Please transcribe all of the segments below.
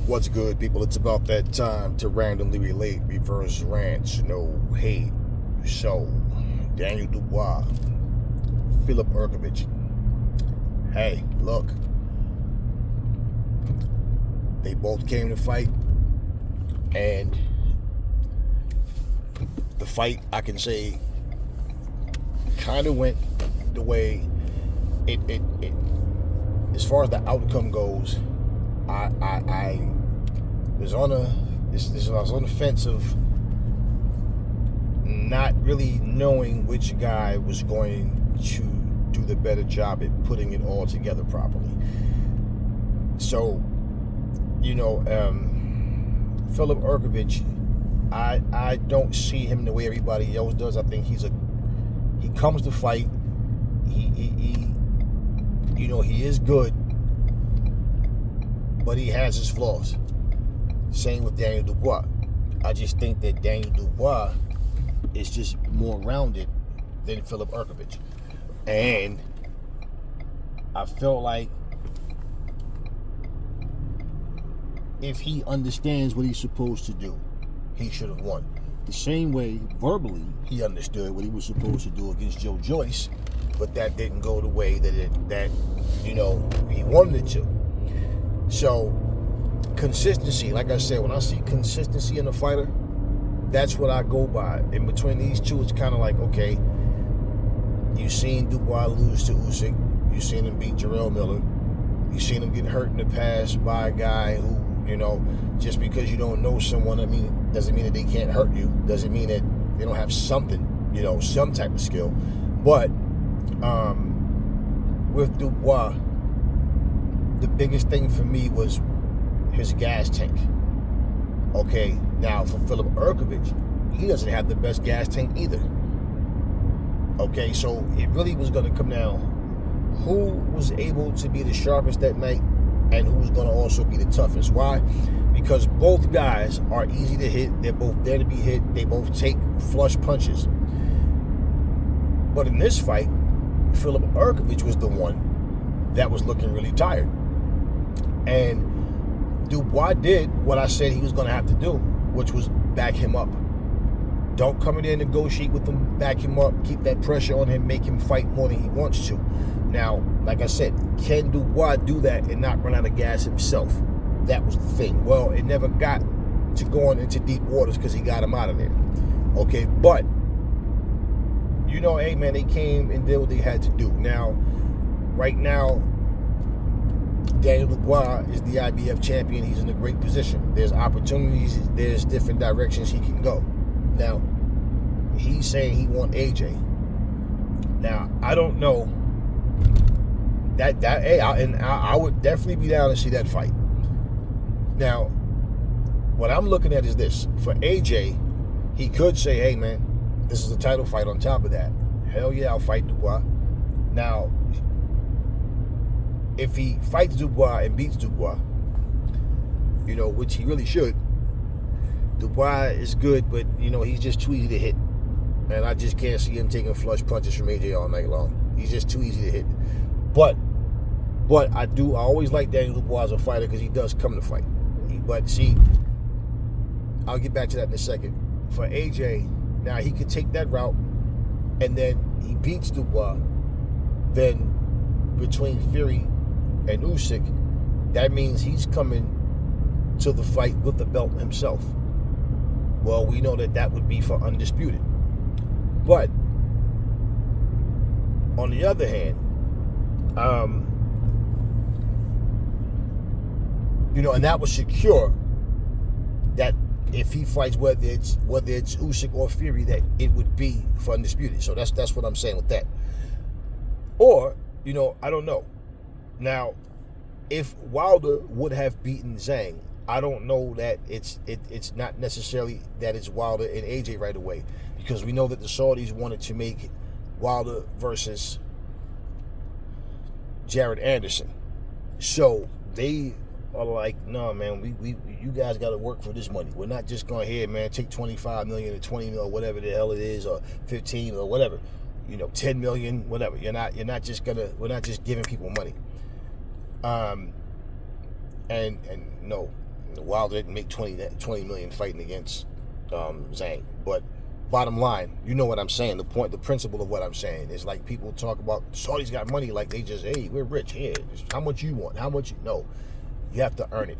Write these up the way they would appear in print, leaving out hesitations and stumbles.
What's good, people? It's about that time to randomly relate reverse rants, no hate. So, Daniel Dubois, Philip Hrgovic. Hey, look, they both came to fight, and the fight, I can say, kind of went the way it as far as the outcome goes. I was on the fence of not really knowing which guy was going to do the better job at putting it all together properly. So, Philip Hrgovic, I don't see him the way everybody else does. I think he comes to fight. He is good, but he has his flaws. Same with Daniel Dubois. I just think that Daniel Dubois is just more rounded than Philip Hrgovic. And I feel like if he understands what he's supposed to do, he should have won. The same way, verbally, he understood what he was supposed to do against Joe Joyce, but that didn't go the way that he wanted it to. So, consistency, like I said, when I see consistency in a fighter, that's what I go by. In between these two, it's kind of like, okay, you've seen Dubois lose to Usyk, you've seen him beat Jarrell Miller, you've seen him get hurt in the past by a guy who, just because you don't know someone, doesn't mean that they can't hurt you, doesn't mean that they don't have something, some type of skill. But with Dubois, the biggest thing for me was his gas tank. Okay, now for Philip Hrgovic, he doesn't have the best gas tank either. Okay, so it really was going to come down who was able to be the sharpest that night and who was going to also be the toughest. Why? Because both guys are easy to hit. They're both there to be hit. They both take flush punches. But in this fight, Philip Hrgovic was the one that was looking really tired. And Dubois did what I said he was going to have to do, which was back him up. Don't come in there and negotiate with him. Back him up. Keep that pressure on him. Make him fight more than he wants to. Now, like I said, can Dubois do that and not run out of gas himself? That was the thing. Well, it never got to going into deep waters because he got him out of there. Okay, but, hey, man, they came and did what they had to do. Now, right now, Daniel Dubois is the IBF champion. He's in a great position. There's opportunities. There's different directions he can go. Now, he's saying he wants AJ. Now, I don't know. I would definitely be down to see that fight. Now, what I'm looking at is this. For AJ, he could say, hey, man, this is a title fight on top of that. Hell yeah, I'll fight Dubois. Now, if he fights Dubois and beats Dubois, which he really should, Dubois is good, but, he's just too easy to hit. And I just can't see him taking flush punches from AJ all night long. He's just too easy to hit. But I always like Daniel Dubois as a fighter because he does come to fight. But see, I'll get back to that in a second. For AJ, now he could take that route, and then he beats Dubois. Then between Fury and Usyk, that means he's coming to the fight with the belt himself. Well, we know that would be for undisputed. But on the other hand, and that would secure that if he fights, whether it's Usyk or Fury, that it would be for undisputed. So that's what I'm saying with that. Or, I don't know. Now, if Wilder would have beaten Zhang, I don't know that it's not necessarily that it's Wilder and AJ right away, because we know that the Saudis wanted to make Wilder versus Jared Anderson. So they are like, no, man, you guys got to work for this money. We're not just going here, man, take 25 million or 20 million or whatever the hell it is, or 15 or whatever, 10 million, whatever. We're not just giving people money. And no, Wilder didn't make 20 million fighting against Zhang. But bottom line, you know what I'm saying. The principle of what I'm saying is like people talk about Saudis got money like they just, hey, we're rich here. How much you want? How much you? No, you have to earn it.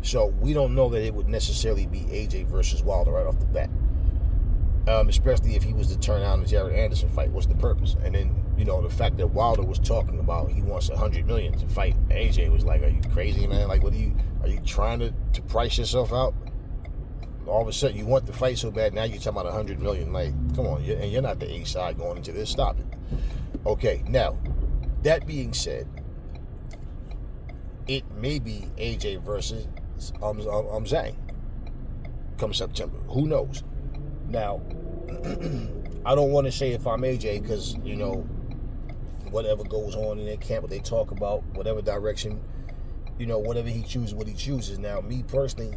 So we don't know that it would necessarily be AJ versus Wilder right off the bat. Especially if he was to turn on the Jared Anderson fight. What's the purpose? And then, you know, the fact that Wilder was talking about he wants $100 million to fight AJ was like, are you crazy, man? Like, are you trying to price yourself out? All of a sudden, you want the fight so bad, now you're talking about $100 million. Like, come on, and you're not the A side going into this. Stop it. Okay, now, that being said, it may be AJ versus Zhang come September. Who knows? Now, I don't want to say if I'm AJ because, you know, whatever goes on in their camp, what they talk about, whatever direction, you know, whatever he chooses, what he chooses. Now, me personally,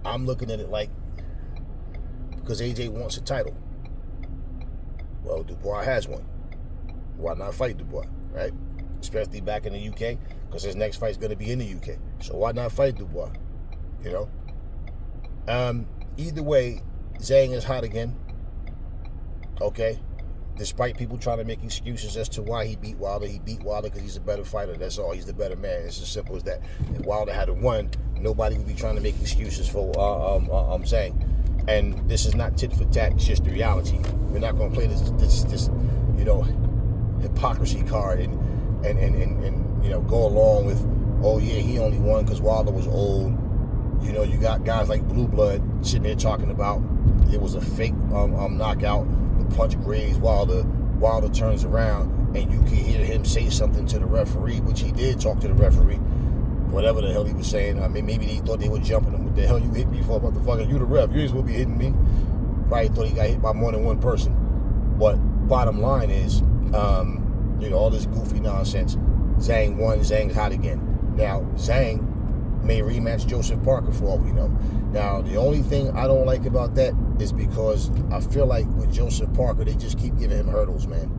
I'm looking at it like, because AJ wants a title. Well, Dubois has one. Why not fight Dubois, right? Especially back in the UK, because his next fight's going to be in the UK. So why not fight Dubois, you know? Either way, Zhang is hot again, okay? Despite people trying to make excuses as to why he beat Wilder because he's a better fighter. That's all. He's the better man. It's as simple as that. If Wilder had won, nobody would be trying to make excuses for Zhang. And this is not tit for tat. It's just the reality. We're not going to play this you know, hypocrisy card and you know, go along with, oh yeah, he only won because Wilder was old. You know, you got guys like Blue Blood sitting there talking about it was a fake knockout. The punch grazed Wilder. Wilder turns around and you can hear him say something to the referee, which he did talk to the referee. Whatever the hell he was saying. I mean, maybe they thought they were jumping him. What the hell you hit me for, motherfucker? You the ref. You ain't supposed to be hitting me. Probably thought he got hit by more than one person. But bottom line is, you know, all this goofy nonsense. Zhang won. Zhang's hot again. Now, Zhang may rematch Joseph Parker for all we know. Now, the only thing I don't like about that is because I feel like with Joseph Parker, they just keep giving him hurdles, man.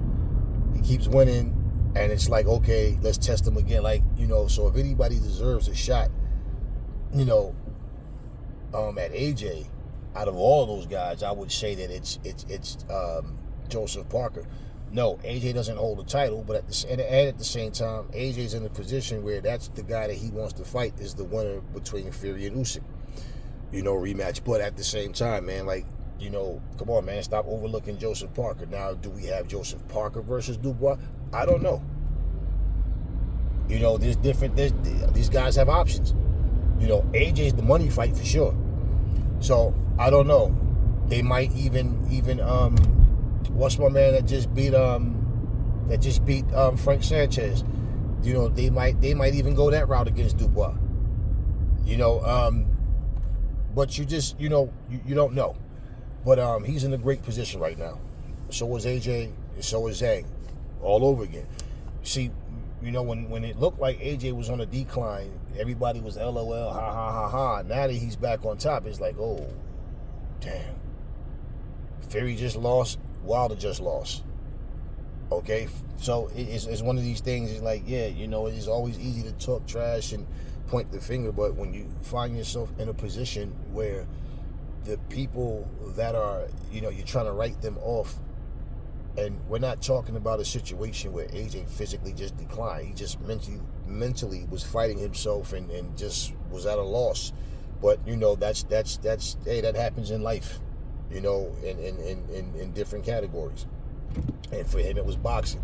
He keeps winning, and it's like, okay, let's test him again. Like, you know, so if anybody deserves a shot, you know, at AJ, out of all those guys, I would say that it's Joseph Parker. No, AJ doesn't hold the title, but at the same time, AJ's in a position where that's the guy that he wants to fight is the winner between Fury and Usyk. You know, rematch. But at the same time, man, like, you know, come on, man, stop overlooking Joseph Parker. Now, do we have Joseph Parker versus Dubois? I don't know. You know, these guys have options. You know, AJ's the money fight for sure. So I don't know. They might even what's my man that just beat Frank Sanchez? You know, they might even go that route against Dubois. You know, but you just, you know, you don't know. But he's in a great position right now. So is AJ, so is Zhang. All over again. See, you know, when it looked like AJ was on a decline, everybody was LOL, ha ha ha ha. Now that he's back on top, it's like, oh, damn. Fury just lost, Wilder just lost. Okay, so it's one of these things. It's like, yeah, you know, it's always easy to talk trash and point the finger, but when you find yourself in a position where the people that are, you know, you're trying to write them off, and we're not talking about a situation where AJ physically just declined. He just mentally was fighting himself and just was at a loss. But you know, that's hey, that happens in life, you know, in different categories. And for him, it was boxing.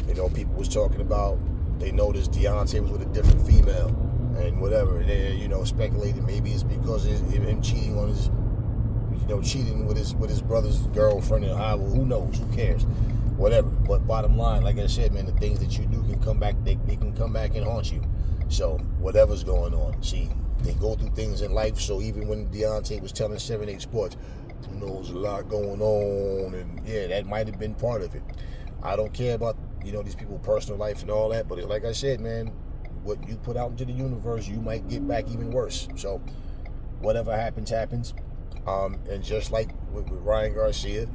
You know, people was talking about, they noticed Deontay was with a different female and whatever. And they, you know, speculated maybe it's because of him cheating on his, you know, cheating with his brother's girlfriend in Iowa. Who knows? Who cares? Whatever. But bottom line, like I said, man, the things that you do can come back. They can come back and haunt you. So whatever's going on, see, they go through things in life. So even when Deontay was telling 7-8 Sports, you know, there's a lot going on, and yeah, that might have been part of it. I don't care about, you know, these people's personal life and all that, but like I said, man, what you put out into the universe, you might get back even worse. So whatever happens, happens. And just like with Ryan Garcia,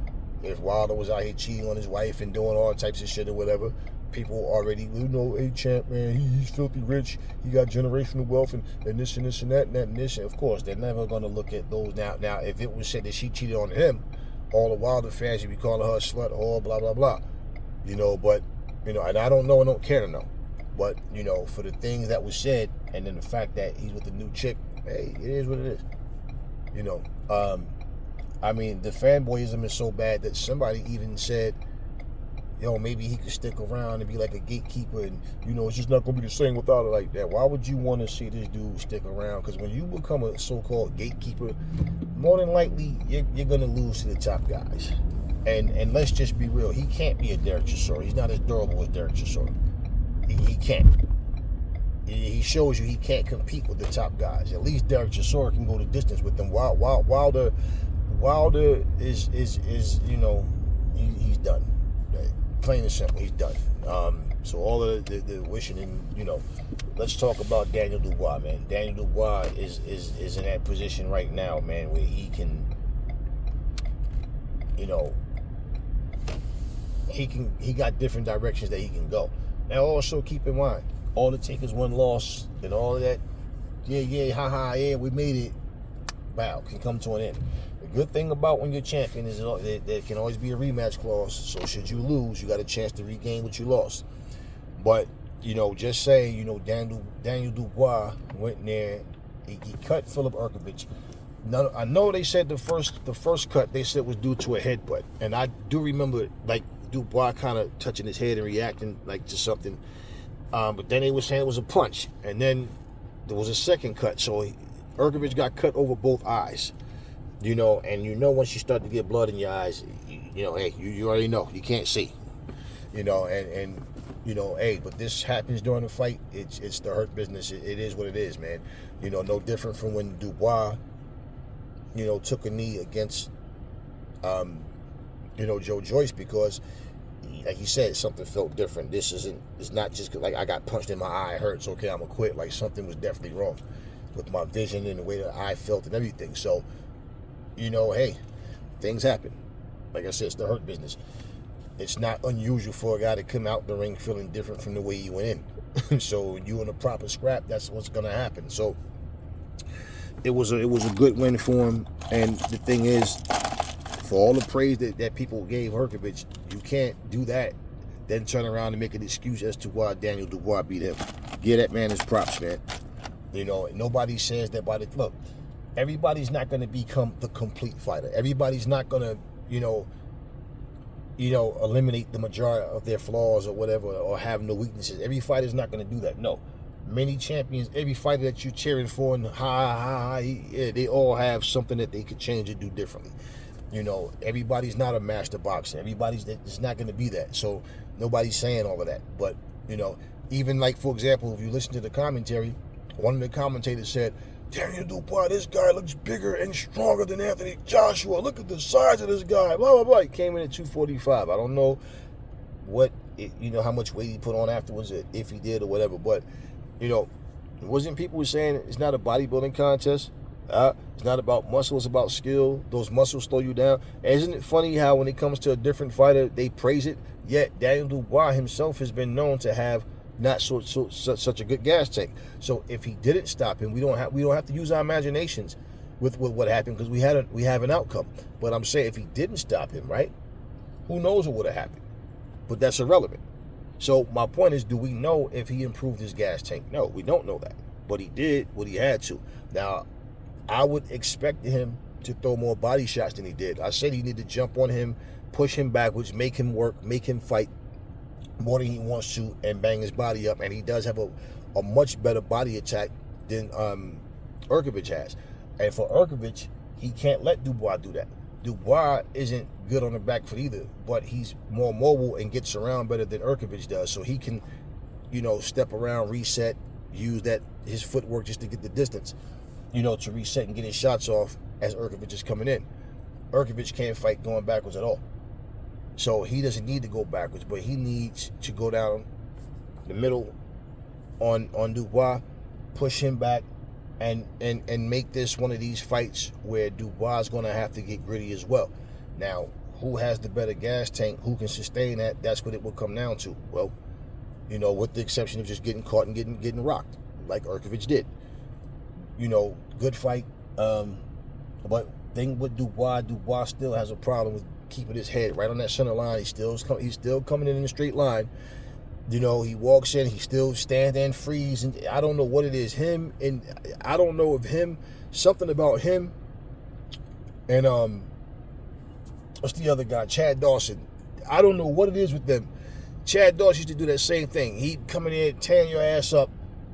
if Wilder was out here cheating on his wife and doing all types of shit or whatever, people already, hey, champ, man, he's filthy rich. He got generational wealth and this and this and that and that and this. And of course, they're never going to look at those. Now, if it was said that she cheated on him, all the while the fans would be calling her a slut or blah, blah, blah. But, and I don't know and don't care to know. But, for the things that was said and then the fact that he's with a new chick, hey, it is what it is. The fanboyism is so bad that somebody even said, maybe he could stick around and be like a gatekeeper and, it's just not going to be the same without it like that. Why would you want to see this dude stick around? Because when you become a so-called gatekeeper, more than likely, you're going to lose to the top guys. And let's just be real. He can't be a Derek Chisora. He's not as durable as Derek Chisora. He can't. He shows you he can't compete with the top guys. At least Derek Chisora can go the distance with them. Wilder is he's done. Plain and simple, he's done. So all of the wishing and let's talk about Daniel Dubois, man. Daniel Dubois is in that position right now, man, where he can, he got different directions that he can go. Now also keep in mind, all it takes is one loss and all of that, yeah, we made it, wow, can come to an end. The good thing about when you're champion is there can always be a rematch clause. So should you lose, you got a chance to regain what you lost. But, just say, Daniel Dubois went in there, he cut Philip Hrgovic. Now, I know they said the first cut they said was due to a headbutt. And I do remember, like, Dubois kind of touching his head and reacting, like, to something. But then they were saying it was a punch. And then there was a second cut. So Hrgovic got cut over both eyes. And once you start to get blood in your eyes, hey, you already know. You can't see. But this happens during the fight. It's the hurt business. It is what it is, man. No different from when Dubois, took a knee against, Joe Joyce, because, like he said, something felt different. It's not just like I got punched in my eye, it hurts, okay, I'm gonna quit. Like something was definitely wrong with my vision and the way that I felt and everything. So, hey, things happen. Like I said, it's the hurt business. It's not unusual for a guy to come out the ring feeling different from the way he went in. So you in a proper scrap, that's what's gonna happen. So it was a good win for him. And the thing is, for all the praise that people gave Hrgovic, you can't do that, then turn around and make an excuse as to why Daniel Dubois beat him. Give that man his props, man. Nobody says that look, everybody's not going to become the complete fighter. Everybody's not going to, eliminate the majority of their flaws or whatever, or have no weaknesses. Every fighter's not going to do that. No. Many champions, every fighter that you're cheering for, and they all have something that they could change and do differently. Everybody's not a master boxer. It's not going to be that. So nobody's saying all of that. But, even like, for example, if you listen to the commentary, one of the commentators said, Daniel Dubois, this guy looks bigger and stronger than Anthony Joshua. Look at the size of this guy. Blah, blah, blah. He came in at 245. I don't know how much weight he put on afterwards, if he did or whatever. But, wasn't people were saying it's not a bodybuilding contest? It's not about muscle, it's about skill. Those muscles slow you down. And isn't it funny how when it comes to a different fighter, they praise it? Yet Daniel Dubois himself has been known to have not such a good gas tank. So if he didn't stop him, we don't have to use our imaginations with what happened, because we have an outcome. But I'm saying if he didn't stop him, right? Who knows what would have happened? But that's irrelevant. So my point is, do we know if he improved his gas tank? No, we don't know that. But he did what he had to. Now, I would expect him to throw more body shots than he did. I said he needed to jump on him, push him backwards, make him work, make him fight more than he wants to, and bang his body up. And he does have a much better body attack than Hrgovic has. And for Hrgovic, he can't let Dubois do that. Dubois isn't good on the back foot either, but he's more mobile and gets around better than Hrgovic does. So he can, step around, reset, use his footwork just to get the distance, to reset and get his shots off as Hrgovic is coming in. Hrgovic can't fight going backwards at all. So he doesn't need to go backwards, but he needs to go down the middle on Dubois, push him back, and make this one of these fights where Dubois is going to have to get gritty as well. Now, who has the better gas tank? Who can sustain that? That's what it will come down to. Well, You know, with the exception of just getting caught and getting rocked, like Hrgovic did. You know, good fight. But thing with Dubois still has a problem with keeping his head right on that center line. He's still coming in a straight line. You know, he walks in, he still stands there and freeze, and I don't know what it is. I don't know if something about him and what's the other guy? Chad Dawson. I don't know what it is with them. Chad Dawson used to do that same thing. He'd come in there, tearing your ass up,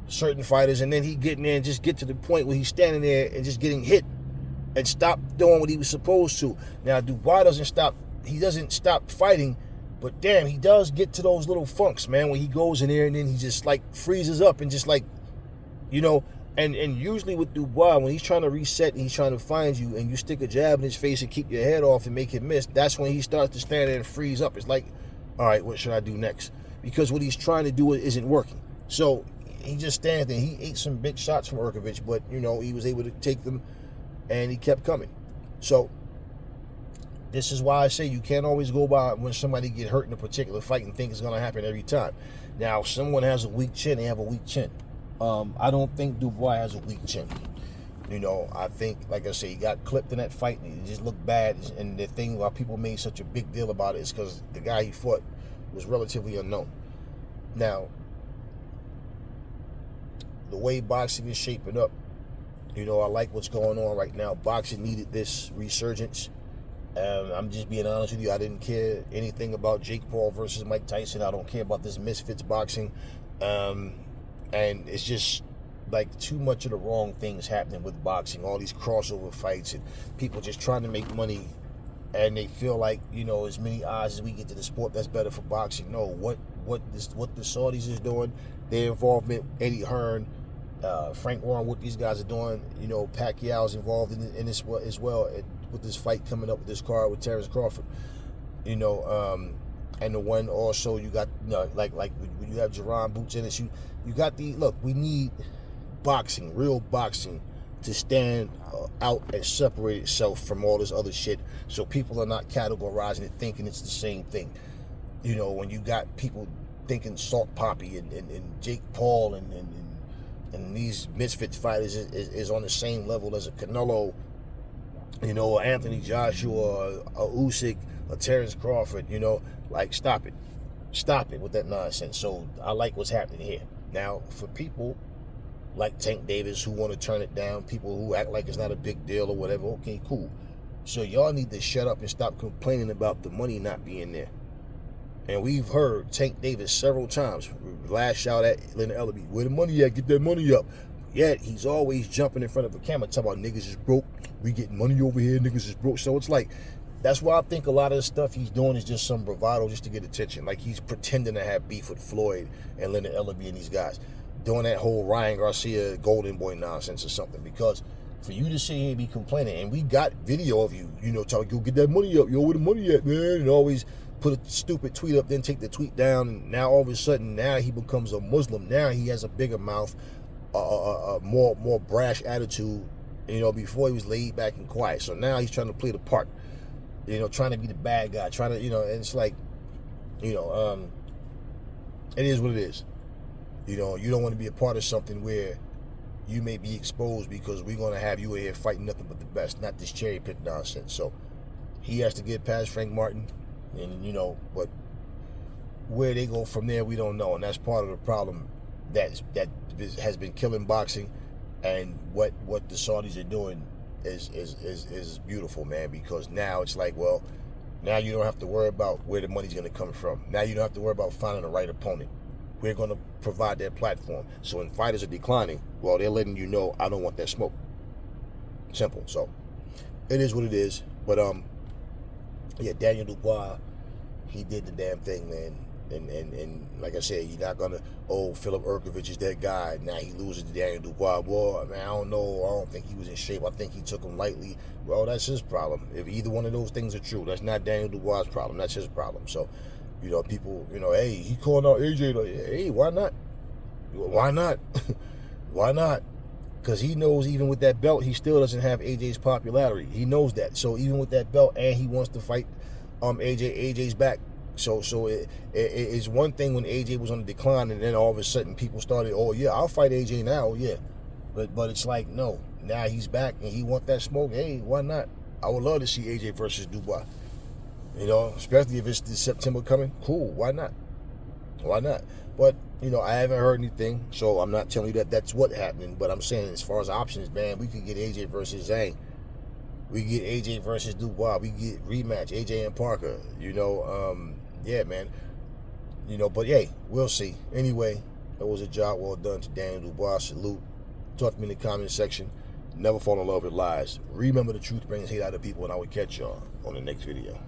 certain fighters, and then he'd get in there and just get to the point where he's standing there and just getting hit and stop doing what he was supposed to. Now, Dubois doesn't stop fighting, but damn, he does get to those little funks, man, when he goes in there and then he just like freezes up and just like, you know, and usually with Dubois, when he's trying to reset and he's trying to find you and you stick a jab in his face and keep your head off and make him miss, that's when he starts to stand there and freeze up. It's like, all right, what should I do next? Because what he's trying to do isn't working. So he just stands there. He ate some big shots from Hrgovic, but, you know, he was able to take them and he kept coming. So this is why I say you can't always go by when somebody get hurt in a particular fight and think it's going to happen every time. Now, if someone has a weak chin, they have a weak chin. I don't think Dubois has a weak chin. You know, I think, like I say, he got clipped in that fight and it just looked bad. And the thing why people made such a big deal about it is because the guy he fought was relatively unknown. Now, the way boxing is shaping up, you know, I like what's going on right now. Boxing needed this resurgence. I'm just being honest with you. I didn't care anything about Jake Paul versus Mike Tyson. I don't care about this misfits boxing. And it's just like too much of the wrong things happening with boxing. All these crossover fights and people just trying to make money. And they feel like, you know, as many odds as we get to the sport, that's better for boxing. No, what the Saudis is doing, their involvement, Eddie Hearn, Frank Warren, what these guys are doing, you know, Pacquiao's involved in this as well with this fight coming up with this card with Terrence Crawford, you know, and the one also you got, you know, like when you have Jerron Boots in it, you got look, we need boxing, real boxing, to stand out and separate itself from all this other shit, so people are not categorizing it thinking it's the same thing. You know, when you got people thinking Salt Poppy and Jake Paul and these misfit fighters is on the same level as a Canelo, you know, Anthony Joshua, a Usyk, a Terrence Crawford, you know, like stop it with that nonsense. So I like what's happening here. Now, for people like Tank Davis who want to turn it down, people who act like it's not a big deal or whatever, okay, cool. So y'all need to shut up and stop complaining about the money not being there. And we've heard Tank Davis several times lash out at Leonard Ellerby, where the money at? Get that money up. Yet he's always jumping in front of a camera talking about niggas is broke. We getting money over here, niggas is broke. So it's like, that's why I think a lot of the stuff he's doing is just some bravado just to get attention. Like he's pretending to have beef with Floyd and Leonard Ellerby and these guys. Doing that whole Ryan Garcia Golden Boy nonsense or something. Because for you to sit here and be complaining, and we got video of you, you know, telling, go get that money up. Yo, where the money at, man? And always put a stupid tweet up, then take the tweet down. And now all of a sudden, now he becomes a Muslim. Now he has a bigger mouth, a more brash attitude. You know, before he was laid back and quiet. So now he's trying to play the part. You know, trying to be the bad guy. Trying to, you know, and it's like, you know, it is what it is. You know, you don't want to be a part of something where you may be exposed because we're going to have you in here fighting nothing but the best, not this cherry pick nonsense. So he has to get past Frank Martin, and, you know, but where they go from there, we don't know. And that's part of the problem that has been killing boxing. And what the Saudis are doing is beautiful, man, because now it's like, well, now you don't have to worry about where the money's going to come from. Now you don't have to worry about finding the right opponent. We're going to provide that platform. So when fighters are declining, well, they're letting you know, I don't want that smoke. Simple. So it is what it is. But yeah, Daniel Dubois, he did the damn thing, man. And like I said, you're not gonna, oh, Philip Hrgovic is that guy. Now he loses to Daniel Dubois. Boy, man, I don't know. I don't think he was in shape. I think he took him lightly. Well, that's his problem. If either one of those things are true, that's not Daniel Dubois' problem. That's his problem. So, you know, people, you know, hey, he calling out AJ. Like, hey, why not? Why not? Why not? Because he knows even with that belt, he still doesn't have AJ's popularity. He knows that. So even with that belt, and he wants to fight AJ, AJ's back. So it's one thing when AJ was on the decline, and then all of a sudden people started, oh yeah, I'll fight AJ now, yeah. But it's like, no, now he's back and he want that smoke. Hey, why not? I would love to see AJ versus Dubois. You know, especially if it's this September coming. Cool, why not? Why not? But, you know, I haven't heard anything, so I'm not telling you that that's what happening. But I'm saying as far as options, man, we could get AJ versus Zhang. We get AJ versus Dubois. We get rematch, AJ and Parker. You know, yeah, man. You know, but hey, we'll see. Anyway, it was a job well done to Daniel Dubois. Salute. Talk to me in the comment section. Never fall in love with lies. Remember, the truth brings hate out of people, and I will catch y'all on the next video.